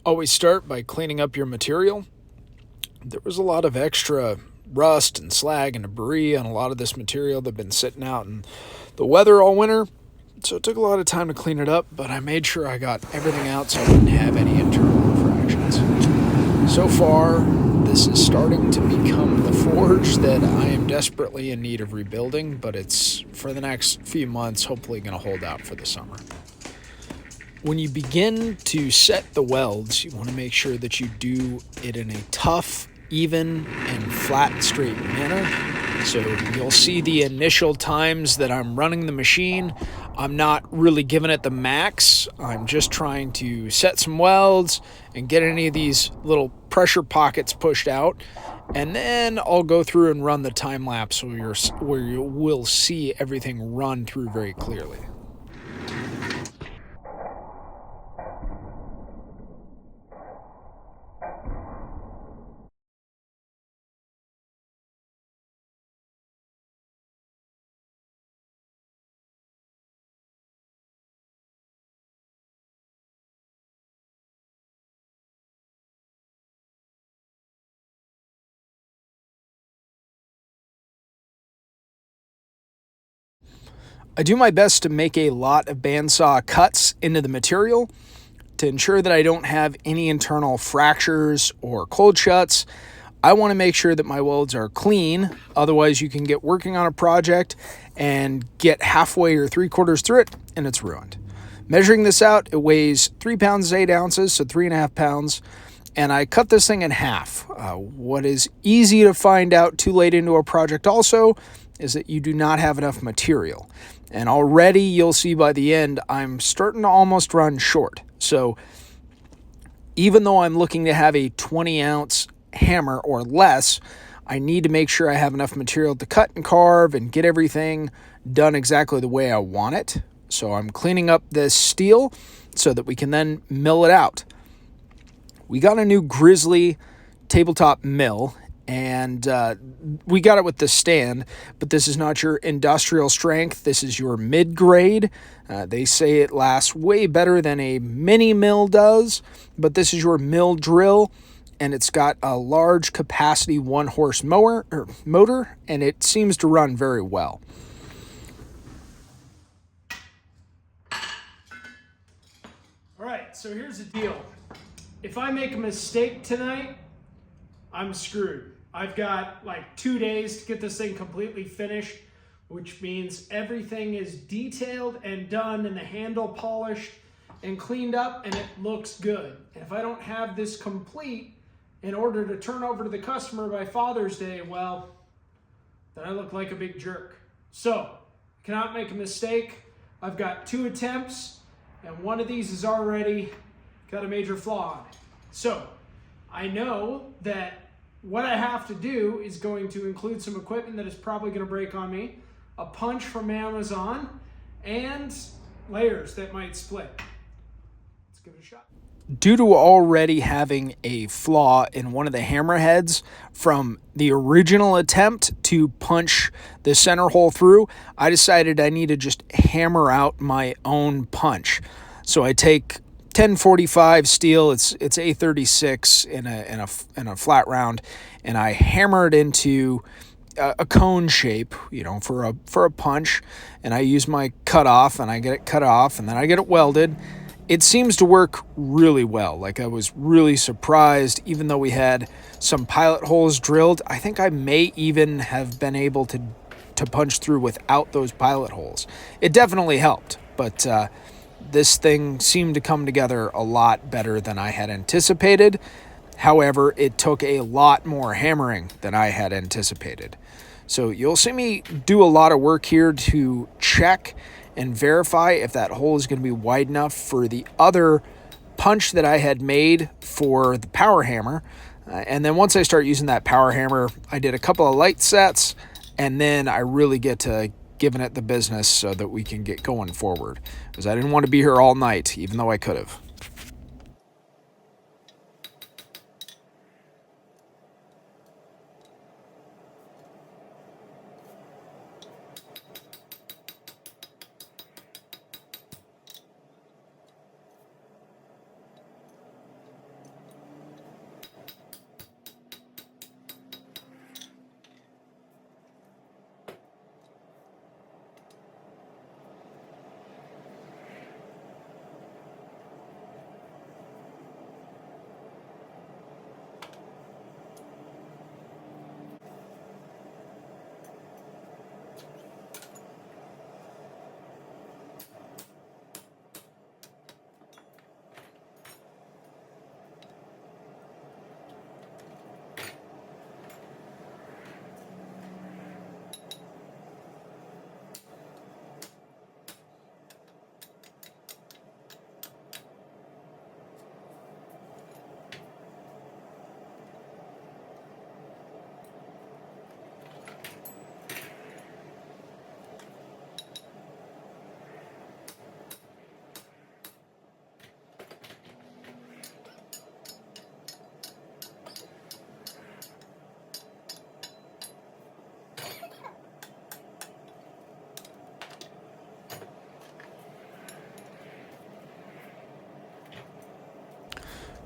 Always start by cleaning up your material. There was a lot of extra rust and slag and debris on a lot of this material that had been sitting out in the weather all winter, so it took a lot of time to clean it up, but I made sure I got everything out so I didn't have any internal infractions. So far, this is starting to become the forge that I am desperately in need of rebuilding, but it's, for the next few months, hopefully going to hold out for the summer. When you begin to set the welds, you want to make sure that you do it in a tough, even, and flat, straight manner. So you'll see the initial times that I'm running the machine, I'm not really giving it the max. I'm just trying to set some welds and get any of these little pressure pockets pushed out. And then I'll go through and run the time lapse where you will see everything run through very clearly. I do my best to make a lot of bandsaw cuts into the material to ensure that I don't have any internal fractures or cold shuts. I want to make sure that my welds are clean. Otherwise, you can get working on a project and get halfway or 3/4 through it and it's ruined. Measuring this out, it weighs 3 pounds 8 ounces, so 3.5 pounds. And I cut this thing in half. What is easy to find out too late into a project also is that you do not have enough material. And already you'll see by the end, I'm starting to almost run short. So even though I'm looking to have a 20-ounce hammer or less, I need to make sure I have enough material to cut and carve and get everything done exactly the way I want it. So I'm cleaning up this steel so that we can then mill it out. We got a new Grizzly tabletop mill, and we got it with the stand, but this is not your industrial strength. This is your mid-grade. They say it lasts way better than a mini mill does, but this is your mill drill, and it's got a large capacity 1-horse motor, and it seems to run very well. All right, so here's the deal. If I make a mistake tonight, I'm screwed. I've got like 2 days to get this thing completely finished, which means everything is detailed and done and the handle polished and cleaned up and it looks good. And if I don't have this complete in order to turn over to the customer by Father's Day, well, then I look like a big jerk. So, I cannot make a mistake. I've got 2 attempts and one of these is already got a major flaw on it. So, I know that what I have to do is going to include some equipment that is probably going to break on me, a punch from Amazon, and layers that might split. Let's give it a shot. Due to already having a flaw in one of the hammerheads from the original attempt to punch the center hole through, I decided I need to just hammer out my own punch. So I take 1045 steel, it's A36 in a flat round, and I hammer it into a cone shape, for a punch, and I use my cutoff, and I get it cut off, and then I get it welded. It seems to work really well. Like, I was really surprised, even though we had some pilot holes drilled. I think I may even have been able to punch through without those pilot holes. It definitely helped, but this thing seemed to come together a lot better than I had anticipated. However, it took a lot more hammering than I had anticipated. So you'll see me do a lot of work here to check and verify if that hole is going to be wide enough for the other punch that I had made for the power hammer. And then once I start using that power hammer, I did a couple of light sets, and then I really get to giving it the business so that we can get going forward. Because I didn't want to be here all night, even though I could have.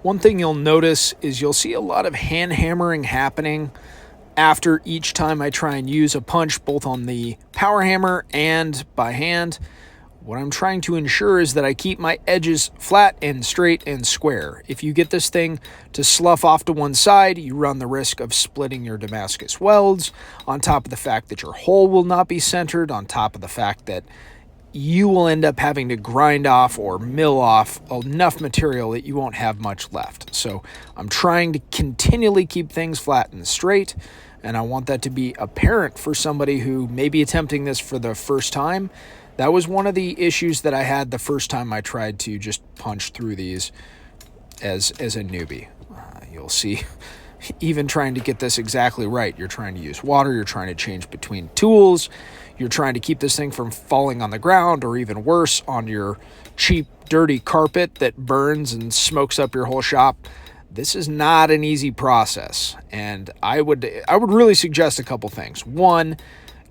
One thing you'll notice is you'll see a lot of hand hammering happening after each time I try and use a punch, both on the power hammer and by hand. What I'm trying to ensure is that I keep my edges flat and straight and square. If you get this thing to slough off to one side, you run the risk of splitting your Damascus welds, on top of the fact that your hole will not be centered, on top of the fact that you will end up having to grind off or mill off enough material that you won't have much left. So I'm trying to continually keep things flat and straight, and I want that to be apparent for somebody who may be attempting this for the first time. That was one of the issues that I had the first time I tried to just punch through these as a newbie. You'll see, even trying to get this exactly right, you're trying to use water, you're trying to change between tools, you're trying to keep this thing from falling on the ground, or even worse, on your cheap, dirty carpet that burns and smokes up your whole shop. This is not an easy process, and I would really suggest a couple things. One,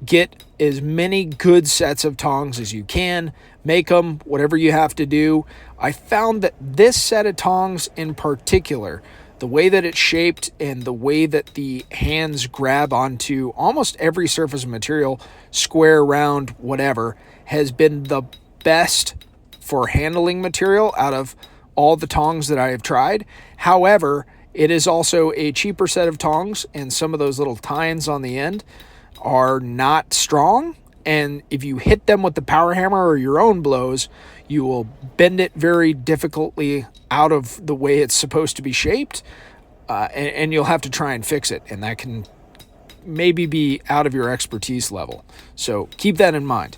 get as many good sets of tongs as you can. Make them, whatever you have to do. I found that this set of tongs in particular, the way that it's shaped and the way that the hands grab onto almost every surface of material, square, round, whatever, has been the best for handling material out of all the tongs that I have tried. However, it is also a cheaper set of tongs, and some of those little tines on the end are not strong, and if you hit them with the power hammer or your own blows, you will bend it very difficultly out of the way it's supposed to be shaped, and you'll have to try and fix it, and that can maybe be out of your expertise level. So keep that in mind.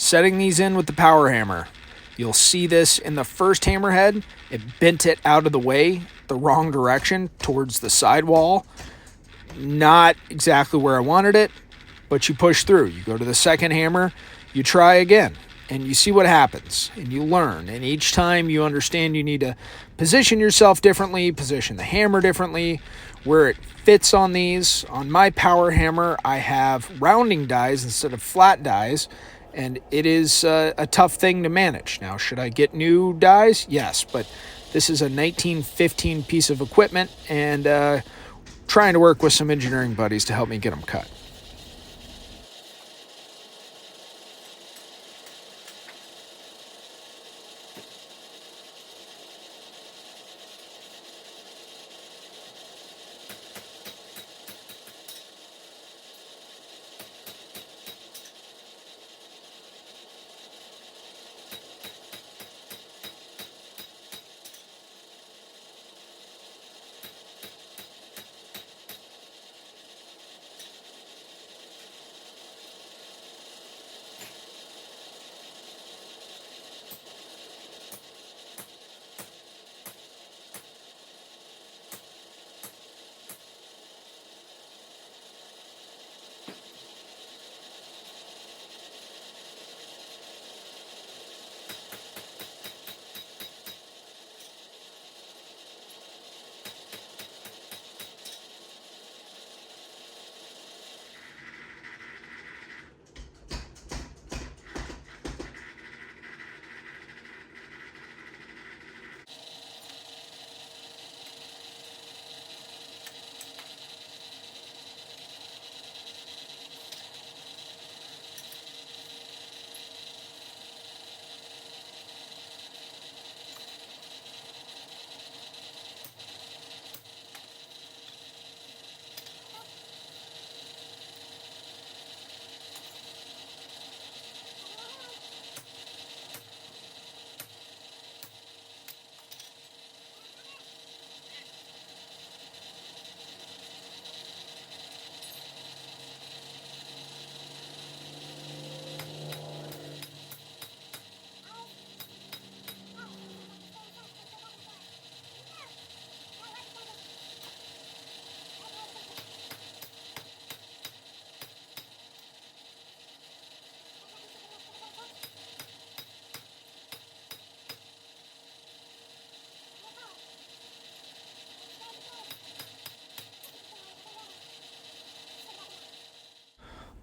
Setting these in with the power hammer. You'll see this in the first hammerhead. It bent it out of the way, the wrong direction, towards the sidewall. Not exactly where I wanted it, but you push through. You go to the second hammer, you try again, and you see what happens, and you learn. And each time you understand you need to position yourself differently, position the hammer differently, where it fits on these. On my power hammer, I have rounding dies instead of flat dies, and it is a tough thing to manage. Now, should I get new dies? Yes, but this is a 1915 piece of equipment, and trying to work with some engineering buddies to help me get them cut.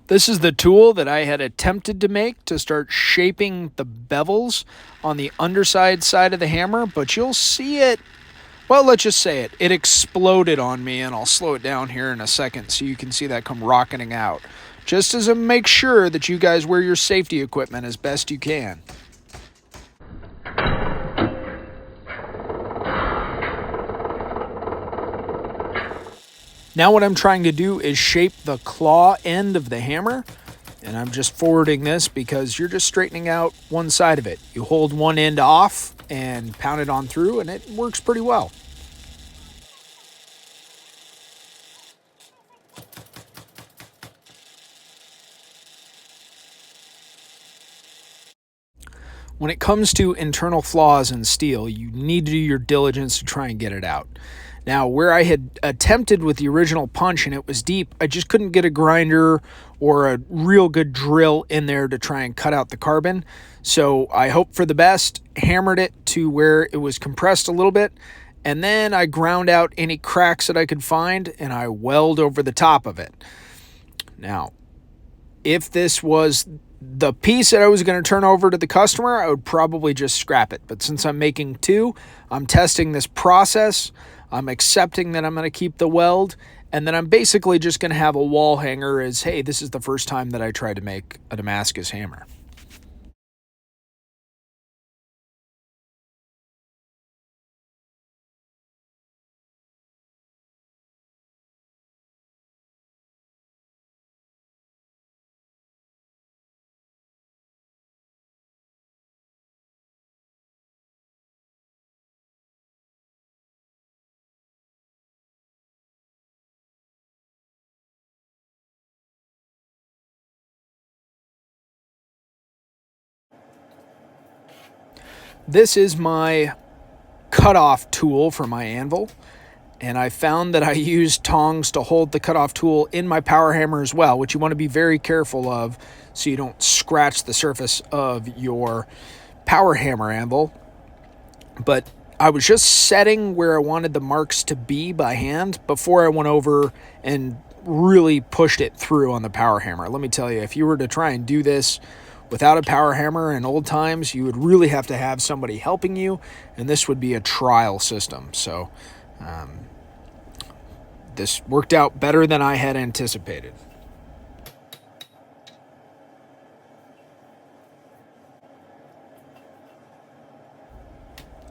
This is the tool that I had attempted to make to start shaping the bevels on the underside side of the hammer, but you'll see it, well, let's just say it exploded on me, and I'll slow it down here in a second so you can see that come rocketing out. Just as a make sure that you guys wear your safety equipment as best you can. Now what I'm trying to do is shape the claw end of the hammer, and I'm just forwarding this because you're just straightening out one side of it. You hold one end off and pound it on through, and it works pretty well. When it comes to internal flaws in steel, you need to do your diligence to try and get it out. Now, where I had attempted with the original punch and it was deep, I just couldn't get a grinder or a real good drill in there to try and cut out the carbon. So I hoped for the best, hammered it to where it was compressed a little bit, and then I ground out any cracks that I could find and I weld over the top of it. Now, if this was the piece that I was going to turn over to the customer, I would probably just scrap it. But since I'm making two, I'm testing this process. I'm accepting that I'm going to keep the weld, and then I'm basically just going to have a wall hanger as, hey, this is the first time that I tried to make a Damascus hammer. This is my cutoff tool for my anvil, and I found that I use tongs to hold the cutoff tool in my power hammer as well, which you want to be very careful of so you don't scratch the surface of your power hammer anvil. But I was just setting where I wanted the marks to be by hand before I went over and really pushed it through on the power hammer. Let me tell you, if you were to try and do this without a power hammer in old times, you would really have to have somebody helping you, and this would be a trial system. So this worked out better than I had anticipated.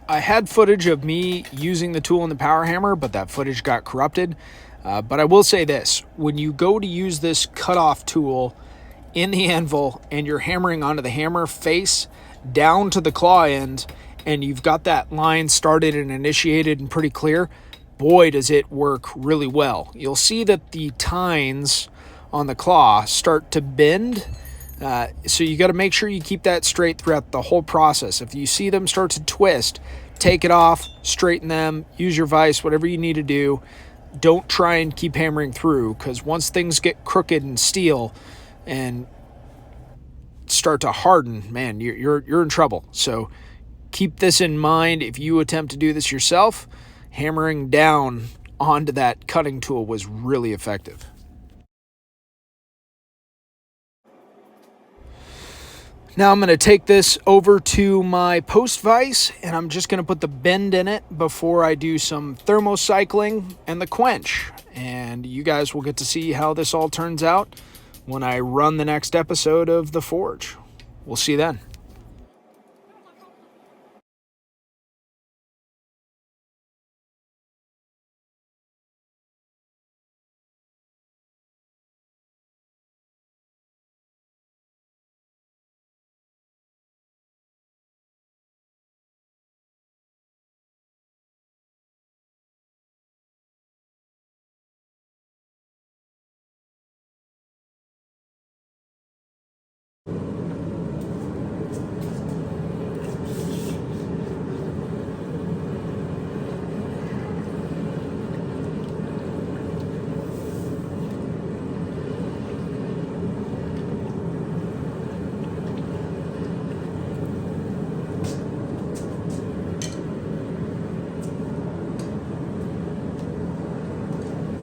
I had footage of me using the tool in the power hammer, but that footage got corrupted. But I will say this, when you go to use this cutoff tool in the anvil and you're hammering onto the hammer face down to the claw end, and you've got that line started and initiated and pretty clear, boy, does it work really well. You'll see that the tines on the claw start to bend, so you got to make sure you keep that straight throughout the whole process. If you see them start to twist, take it off, straighten them, use your vise, whatever you need to do. Don't try and keep hammering through, because once things get crooked in steel and start to harden, man, you're in trouble. So keep this in mind. If you attempt to do this yourself, hammering down onto that cutting tool was really effective. Now I'm going to take this over to my post vise, and I'm just going to put the bend in it before I do some thermocycling and the quench. And you guys will get to see how this all turns out when I run the next episode of The Forge. We'll see you then.